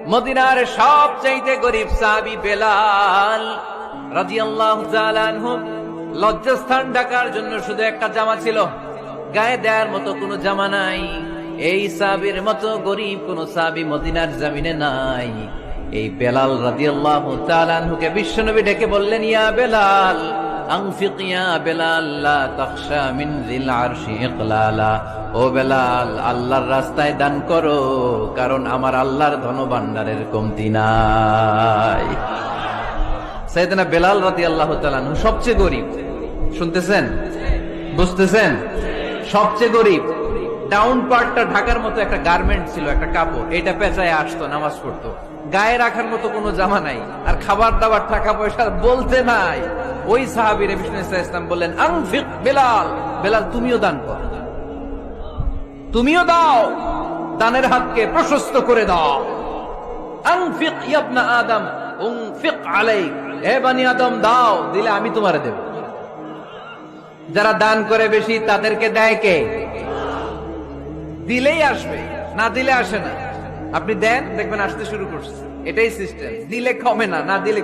মদিনার সবচাইতে গরিব সাহাবী বেলাল রাদিয়াল্লাহু তাআলা আনহু লজ্জাস্থান ঢাকার জন্য শুধু একটা জামা ছিল, গায়ে দেওয়ার মতো কোনো জামা নাই। এই সাহাবীর মতো গরিব কোন সাহাবী মদিনার জমিনে নাই। এই বেলাল রাদিয়াল্লাহু তাআলা আনহুকে বিশ্বনবী ডেকে বললেন, ইয়া বেলাল আনফিক ইয়া বেলাল লা তাখশা মিন যিল আরশি ইকলালা। ও বেলাল, আল্লাহর রাস্তায় দান করো, কারণ আমার আল্লাহর ধনভাণ্ডারের কমতি নাই। সাইয়েদনা বেলাল রাদিয়াল্লাহু তাআলা আনহু সবচেয়ে গরিব। শুনতেছেন, বুঝতেছেন? সবচেয়ে গরিব। ডাউন পার্টটা ঢাকার মতো একটা গার্মেন্ট ছিল, একটা কাপড়, এটা পেঁচায় আসতো, নামাজ পড়তো। গায়ে রাখার মতো কোনো জামা নাই, আর খাবার দাবার টাকা পয়সা বলতে নাই। ওই সাহাবীর বিষ্ণু ইসলাম বললেন, আনফিক বেলাল, বেলাল তুমিও দান কর, তুমিও দাও, দানের হাতকে প্রশস্ত করে দাও। আনফিক ইবনা আদম উনফিক আলাইক, হে বনি আদম দাও, দিলে আমি তোমারে দেব। যারা দান করে বেশি তাদেরকে দেয় কে? দিলেই আসবে, না দিলে আসে না। আপনি দেন, দেখবেন আসতে শুরু করছে। এটাই সিস্টেম। দিলে কমে না, না দিলে